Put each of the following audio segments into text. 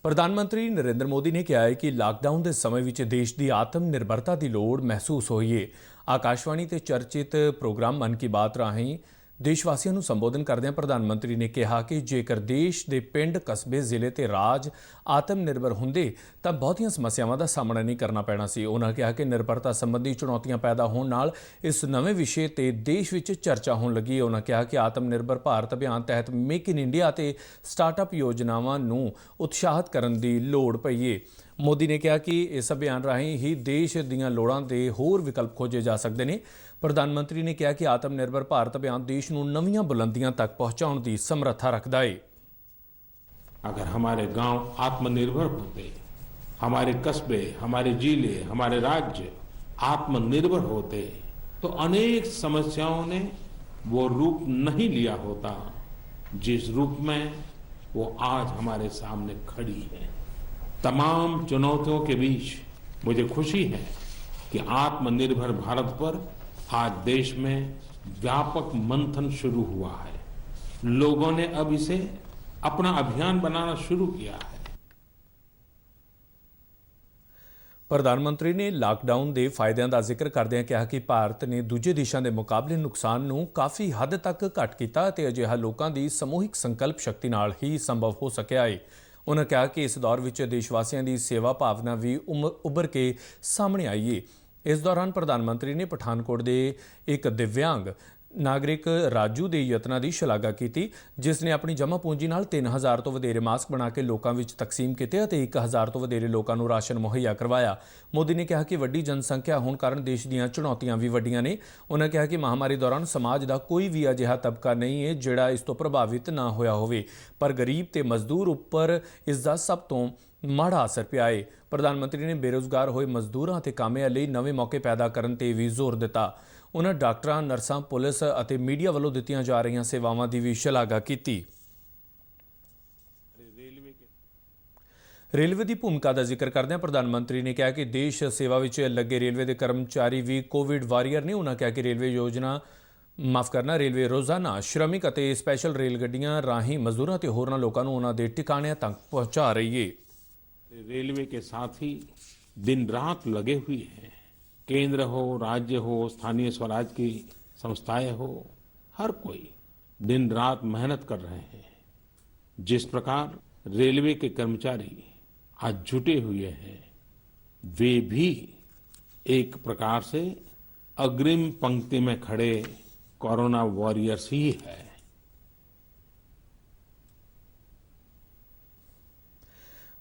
ਪ੍ਰਧਾਨ ਮੰਤਰੀ ਨਰਿੰਦਰ ਮੋਦੀ ਨੇ ਕਿਹਾ ਹੈ ਕਿ ਲਾਕਡਾਊਨ ਦੇ ਸਮੇਂ ਵਿੱਚ ਦੇਸ਼ ਦੀ ਆਤਮ ਨਿਰਭਰਤਾ ਦੀ ਲੋੜ ਮਹਿਸੂਸ ਹੋਈ ਹੈ। ਆਕਾਸ਼ਵਾਣੀ ਤੇ ਚਰਚਿਤ ਪ੍ਰੋਗਰਾਮ ਮਨ ਕੀ ਬਾਤ ਰਾਹੀਂ ਦੇਸ਼ਵਾਸੀਆਂ ਨੂੰ ਸੰਬੋਧਨ ਕਰਦਿਆਂ ਪ੍ਰਧਾਨ ਮੰਤਰੀ ਨੇ ਕਿਹਾ ਕਿ ਜੇਕਰ ਦੇਸ਼ ਦੇ ਪਿੰਡ, ਕਸਬੇ, ਜ਼ਿਲ੍ਹੇ ਤੇ ਰਾਜ ਆਤਮ ਨਿਰਭਰ ਹੁੰਦੇ ਤਾਂ ਬਹੁਤੀਆਂ ਸਮੱਸਿਆਵਾਂ ਦਾ ਸਾਹਮਣਾ ਨਹੀਂ ਕਰਨਾ ਪੈਣਾ ਸੀ। ਉਹਨਾਂ ਕਿਹਾ ਕਿ ਨਿਰਭਰਤਾ ਸੰਬੰਧੀ ਚੁਣੌਤੀਆਂ ਪੈਦਾ ਹੋਣ ਨਾਲ ਇਸ ਨਵੇਂ ਵਿਸ਼ੇ ਤੇ ਦੇਸ਼ ਵਿੱਚ ਚਰਚਾ ਹੋਣ ਲੱਗੀ ਹੈ। ਉਹਨਾਂ ਕਿਹਾ ਕਿ ਆਤਮ ਨਿਰਭਰ ਭਾਰਤ ਅਭਿਆਨ ਤਹਿਤ ਮੇਕ ਇਨ ਇੰਡੀਆ ਅਤੇ ਸਟਾਰਟਅਪ ਯੋਜਨਾਵਾਂ ਨੂੰ ਉਤਸ਼ਾਹਿਤ ਕਰਨ ਦੀ ਲੋੜ ਪਈ ਹੈ। ਮੋਦੀ ਨੇ ਕਿਹਾ ਕਿ ਇਸ ਅਭਿਆਨ ਰਾਹੀਂ ਹੀ ਦੇਸ਼ ਦੀਆਂ ਲੋੜਾਂ ਦੇ ਹੋਰ ਵਿਕਲਪ ਖੋਜੇ ਜਾ ਸਕਦੇ ਨੇ। ਪ੍ਰਧਾਨ ਮੰਤਰੀ ਨੇ ਕਿਹਾ ਕਿ ਆਤਮ ਨਿਰਭਰ ਭਾਰਤ ਅਭਿਆਨ ਦੇਸ਼ ਨੂੰ ਨਵੀਆਂ ਬੁਲੰਦੀਆਂ तक पहुंचाने की समर्था रखता है। अगर हमारे गांव आत्मनिर्भर होते, हमारे कस्बे, हमारे जिले, हमारे राज्य आत्मनिर्भर होते तो अनेक समस्याओं ने वो रूप नहीं लिया होता जिस रूप में वो आज हमारे सामने खड़ी है। तमाम चुनौतियों के बीच मुझे खुशी है कि आत्मनिर्भर भारत पर आज देश में व्यापक मंथन शुरू हुआ है। लोगों ने अब इसे अपना अभियान बनाना शुरू किया है। ਪ੍ਰਧਾਨ ਮੰਤਰੀ ਨੇ ਲਾਕਡਾਊਨ ਦੇ ਫਾਇਦਿਆਂ ਦਾ ਜ਼ਿਕਰ ਕਰਦਿਆਂ ਕਿਹਾ ਕਿ ਭਾਰਤ ਨੇ ਦੂਜੇ ਦੇਸ਼ਾਂ ਦੇ ਮੁਕਾਬਲੇ ਨੁਕਸਾਨ ਨੂੰ ਕਾਫੀ ਹੱਦ ਤੱਕ ਘੱਟ ਕੀਤਾ ਅਤੇ ਅਜਿਹਾ ਲੋਕਾਂ ਦੀ ਸਮੂਹਿਕ ਸੰਕਲਪ ਸ਼ਕਤੀ ਨਾਲ ਹੀ ਸੰਭਵ ਹੋ ਸਕਿਆ ਹੈ। ਉਹਨਾਂ ਕਿਹਾ ਕਿ ਇਸ ਦੌਰ ਵਿੱਚ ਦੇਸ਼ਵਾਸੀਆਂ ਦੀ ਸੇਵਾ ਭਾਵਨਾ ਵੀ ਉੱਭਰ ਕੇ ਸਾਹਮਣੇ ਆਈ ਹੈ। ਇਸ ਦੌਰਾਨ ਪ੍ਰਧਾਨ ਮੰਤਰੀ ਨੇ ਪਠਾਨਕੋਟ ਦੇ ਇੱਕ ਦਿਵਿਆਂਗ ਨਾਗਰਿਕ ਰਾਜੂ ਦੇ ਯਤਨਾਂ ਦੀ ਸ਼ਲਾਘਾ ਕੀਤੀ, ਜਿਸ ਨੇ ਆਪਣੀ ਜਮ੍ਹਾਂ ਪੂੰਜੀ ਨਾਲ 3000 ਤੋਂ ਵਧੇਰੇ ਮਾਸਕ ਬਣਾ ਕੇ ਲੋਕਾਂ ਵਿੱਚ ਤਕਸੀਮ ਕੀਤੇ ਅਤੇ 1000 ਤੋਂ ਵਧੇਰੇ ਲੋਕਾਂ ਨੂੰ ਰਾਸ਼ਨ ਮੁਹੱਈਆ ਕਰਵਾਇਆ। ਮੋਦੀ ਨੇ ਕਿਹਾ ਕਿ ਵੱਡੀ ਜਨਸੰਖਿਆ ਹੋਣ ਕਾਰਨ ਦੇਸ਼ ਦੀਆਂ ਚੁਣੌਤੀਆਂ ਵੀ ਵੱਡੀਆਂ ਨੇ। ਉਹਨਾਂ ਕਿਹਾ ਕਿ ਮਹਾਮਾਰੀ ਦੌਰਾਨ ਸਮਾਜ ਦਾ ਕੋਈ ਵੀ ਅਜਿਹਾ ਤਬਕਾ ਨਹੀਂ ਹੈ ਜਿਹੜਾ ਇਸ ਤੋਂ ਪ੍ਰਭਾਵਿਤ ਨਾ ਹੋਇਆ ਹੋਵੇ, ਪਰ ਗਰੀਬ ਤੇ ਮਜ਼ਦੂਰ ਉੱਪਰ ਇਸ ਦਾ ਸਭ ਤੋਂ ਮਾੜਾ ਅਸਰ ਪਿਆ ਹੈ। ਪ੍ਰਧਾਨ ਮੰਤਰੀ ਨੇ ਬੇਰੁਜ਼ਗਾਰ ਹੋਏ ਮਜ਼ਦੂਰਾਂ ਅਤੇ ਕਾਮਿਆਂ ਲਈ ਨਵੇਂ ਮੌਕੇ ਪੈਦਾ ਕਰਨ ਤੇ ਵੀ ਜ਼ੋਰ ਦਿੱਤਾ। ਉਹਨਾਂ ਡਾਕਟਰਾਂ, ਨਰਸਾਂ, ਪੁਲਿਸ ਅਤੇ ਮੀਡੀਆ ਵੱਲੋਂ ਦਿੱਤੀਆਂ ਜਾ ਰਹੀਆਂ ਸੇਵਾਵਾਂ ਦੀ ਵੀ ਸ਼ਲਾਘਾ ਕੀਤੀ। ਰੇਲਵੇ ਦੀ ਭੂਮਿਕਾ ਦਾ ਜ਼ਿਕਰ ਕਰਦਿਆਂ ਪ੍ਰਧਾਨ ਮੰਤਰੀ ਨੇ ਕਿਹਾ ਕਿ ਦੇਸ਼ ਸੇਵਾ ਵਿੱਚ ਲੱਗੇ ਰੇਲਵੇ ਦੇ ਕਰਮਚਾਰੀ ਵੀ ਕੋਵਿਡ ਵਾਰੀਅਰ ਨੇ। ਉਹਨਾਂ ਕਿਹਾ ਕਿ ਰੇਲਵੇ ਰੋਜ਼ਾਨਾ ਸ਼੍ਰਮਿਕ ਅਤੇ ਸਪੈਸ਼ਲ ਰੇਲ ਗੱਡੀਆਂ ਰਾਹੀਂ ਮਜ਼ਦੂਰਾਂ ਤੇ ਹੋਰਨਾਂ ਲੋਕਾਂ ਨੂੰ ਉਹਨਾਂ ਦੇ ਟਿਕਾਣਿਆਂ ਤੱਕ ਪਹੁੰਚਾ ਰਹੀ ਹੈ। रेलवे के साथ ही दिन रात लगे हुए हैं। केंद्र हो, राज्य हो, स्थानीय स्वराज की संस्थाएं हो, हर कोई दिन रात मेहनत कर रहे हैं। जिस प्रकार रेलवे के कर्मचारी आज जुटे हुए हैं, वे भी एक प्रकार से अग्रिम पंक्ति में खड़े कोरोना वॉरियर्स ही है।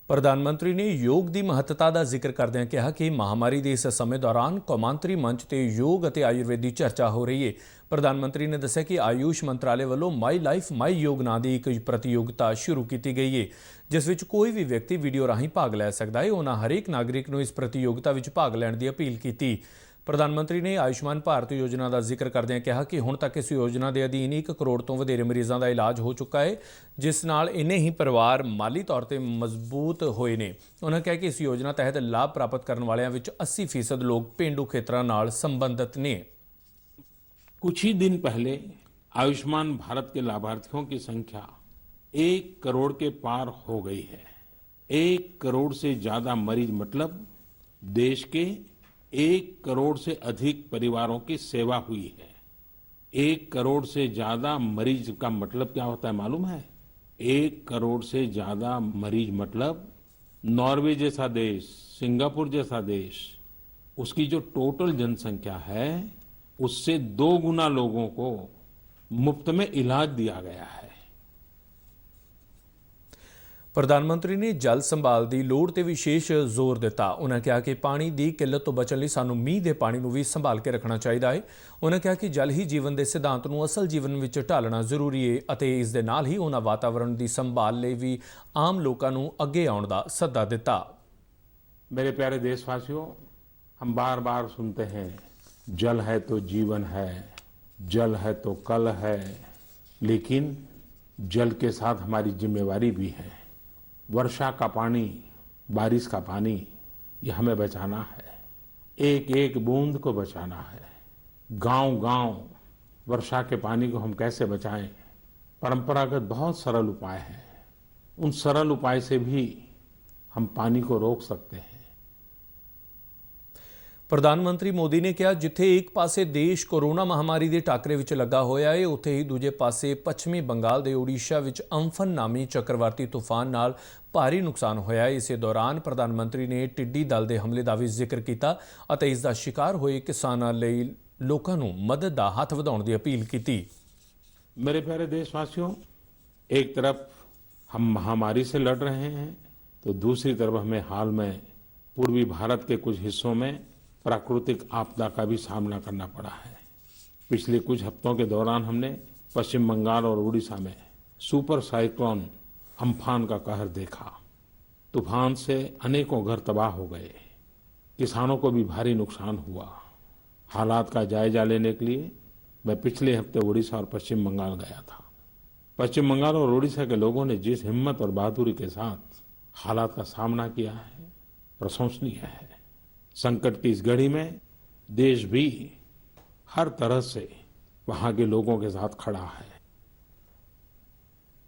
ਪ੍ਰਧਾਨ ਮੰਤਰੀ ਨੇ ਯੋਗ ਦੀ ਮਹੱਤਤਾ ਦਾ ਜ਼ਿਕਰ ਕਰਦਿਆਂ ਕਿਹਾ ਕਿ ਮਹਾਮਾਰੀ ਦੇ ਇਸ ਸਮੇਂ ਦੌਰਾਨ ਕੌਮਾਂਤਰੀ ਮੰਚ ਤੇ ਯੋਗ ਅਤੇ ਆਯੁਰਵੇਦ ਦੀ ਚਰਚਾ ਹੋ ਰਹੀ ਹੈ। ਪ੍ਰਧਾਨ ਮੰਤਰੀ ਨੇ ਦੱਸਿਆ ਕਿ ਆਯੂਸ਼ ਮੰਤਰਾਲੇ ਵੱਲੋਂ ਮਾਈ ਲਾਈਫ ਮਾਈ ਯੋਗ ਨਾਂ ਦੀ ਇੱਕ ਪ੍ਰਤੀਯੋਗਤਾ ਸ਼ੁਰੂ ਕੀਤੀ ਗਈ ਹੈ, ਜਿਸ ਵਿੱਚ ਕੋਈ ਵੀ ਵਿਅਕਤੀ ਵੀਡੀਓ ਰਾਹੀਂ ਭਾਗ ਲੈ ਸਕਦਾ ਹੈ। ਉਹਨਾਂ ਹਰੇਕ ਨਾਗਰਿਕ ਨੂੰ ਇਸ ਪ੍ਰਤੀਯੋਗਤਾ ਵਿੱਚ ਭਾਗ ਲੈਣ ਦੀ ਅਪੀਲ ਕੀਤੀ। ਪ੍ਰਧਾਨ ਮੰਤਰੀ ਨੇ ਆਯੁਸ਼ਮਾਨ ਭਾਰਤ ਯੋਜਨਾ ਦਾ ਜ਼ਿਕਰ ਕਰਦਿਆਂ ਕਿਹਾ ਕਿ ਹੁਣ ਤੱਕ ਇਸ ਯੋਜਨਾ ਦੇ ਅਧੀਨ 1 ਕਰੋੜ ਤੋਂ ਵਧੇਰੇ ਮਰੀਜ਼ਾਂ ਦਾ ਇਲਾਜ ਹੋ ਚੁੱਕਾ ਹੈ, ਜਿਸ ਨਾਲ ਇੰਨੇ ਹੀ ਪਰਿਵਾਰ ਮਾਲੀ ਤੌਰ ਤੇ ਮਜ਼ਬੂਤ ਹੋਏ ਨੇ। ਉਹਨਾਂ ਕਿਹਾ ਕਿ ਇਸ ਯੋਜਨਾ ਤਹਿਤ ਲਾਭ ਪ੍ਰਾਪਤ ਕਰਨ ਵਾਲਿਆਂ ਵਿੱਚ 80% ਲੋਕ ਪੇਂਡੂ ਖੇਤਰਾਂ ਨਾਲ ਸੰਬੰਧਿਤ ਨੇ। कुछ ही दिन पहले आयुष्मान भारत के लाभार्थियों की संख्या 1 करोड़ के पार हो गई है। 1 करोड़ से ज्यादा मरीज मतलब देश के 1 करोड़ से अधिक परिवारों की सेवा हुई है। 1 करोड़ से ज्यादा मरीज का मतलब क्या होता है मालूम है? 1 करोड़ से ज्यादा मरीज मतलब नॉर्वे जैसा देश, सिंगापुर जैसा देश, उसकी जो टोटल जनसंख्या है उससे 2 गुना लोगों को मुफ्त में इलाज दिया गया है। ਪ੍ਰਧਾਨ ਮੰਤਰੀ ਨੇ ਜਲ ਸੰਭਾਲ ਦੀ ਲੋੜ ਤੇ ਵਿਸ਼ੇਸ਼ ਜ਼ੋਰ ਦਿੱਤਾ। ਉਹਨਾਂ ਕਿਹਾ ਕਿ ਪਾਣੀ ਦੀ ਕਿੱਲਤ ਤੋਂ ਬਚਣ ਲਈ ਸਾਨੂੰ ਮੀਂਹ ਦੇ ਪਾਣੀ ਨੂੰ ਵੀ ਸੰਭਾਲ ਕੇ ਰੱਖਣਾ ਚਾਹੀਦਾ ਹੈ। ਉਹਨਾਂ ਕਿਹਾ ਕਿ ਜਲ ਹੀ ਜੀਵਨ ਦੇ ਸਿਧਾਂਤ ਨੂੰ ਅਸਲ ਜੀਵਨ ਵਿੱਚ ਢਾਲਣਾ ਜ਼ਰੂਰੀ ਹੈ ਅਤੇ ਇਸ ਦੇ ਨਾਲ ਹੀ ਉਹਨਾਂ ਵਾਤਾਵਰਣ ਦੀ ਸੰਭਾਲ ਲਈ ਵੀ ਆਮ ਲੋਕਾਂ ਨੂੰ ਅੱਗੇ ਆਉਣ ਦਾ ਸੱਦਾ ਦਿੱਤਾ। मेरे प्यारे देशवासियों, हम बार बार सुनते हैं जल है तो जीवन है, जल है तो कल है, लेकिन जल के साथ हमारी जिम्मेवारी भी है। वर्षा का पानी, बारिश का पानी, ये हमें बचाना है। एक एक बूंद को बचाना है। गांव गांव वर्षा के पानी को हम कैसे बचाएं? परंपरागत बहुत सरल उपाय हैं। उन सरल उपाय से भी हम पानी को रोक सकते हैं। ਪ੍ਰਧਾਨ ਮੰਤਰੀ ਮੋਦੀ ਨੇ ਕਿਹਾ ਜਿੱਥੇ ਇੱਕ ਪਾਸੇ ਦੇਸ਼ ਕੋਰੋਨਾ ਮਹਾਮਾਰੀ ਦੇ ਟਾਕਰੇ ਵਿੱਚ ਲੱਗਾ ਹੋਇਆ ਹੈ ਉੱਥੇ ਹੀ ਦੂਜੇ ਪਾਸੇ ਪੱਛਮੀ ਬੰਗਾਲ ਦੇ ਓਡੀਸ਼ਾ ਵਿੱਚ ਅੰਫਨ ਨਾਮੀ ਚੱਕਰਵਾਤੀ ਤੂਫਾਨ ਨਾਲ ਭਾਰੀ ਨੁਕਸਾਨ ਹੋਇਆ ਹੈ। ਇਸੇ ਦੌਰਾਨ ਪ੍ਰਧਾਨ ਮੰਤਰੀ ਨੇ ਟਿੱਡੀ ਦਲ ਦੇ ਹਮਲੇ ਦਾ ਵੀ ਜ਼ਿਕਰ ਕੀਤਾ ਅਤੇ ਇਸ ਦਾ ਸ਼ਿਕਾਰ ਹੋਏ ਕਿਸਾਨਾਂ ਲਈ ਲੋਕਾਂ ਨੂੰ ਮਦਦ ਦਾ ਹੱਥ ਵਧਾਉਣ ਦੀ ਅਪੀਲ ਕੀਤੀ। मेरे प्यारे देशवासियों, एक तरफ हम महामारी से लड़ रहे हैं तो दूसरी तरफ हमें हाल में पूर्वी भारत के कुछ हिस्सों में प्राकृतिक आपदा का भी सामना करना पड़ा है। पिछले कुछ हफ्तों के दौरान हमने पश्चिम बंगाल और उड़ीसा में सुपर साइक्लोन अम्फान का कहर देखा। तूफान से अनेकों घर तबाह हो गए, किसानों को भी भारी नुकसान हुआ। हालात का जायजा लेने के लिए मैं पिछले हफ्ते उड़ीसा और पश्चिम बंगाल गया था। पश्चिम बंगाल और उड़ीसा के लोगों ने जिस हिम्मत और बहादुरी के साथ हालात का सामना किया है, प्रशंसनीय है। संकट की इस घड़ी में देश भी हर तरह से वहां के लोगों के साथ खड़ा है।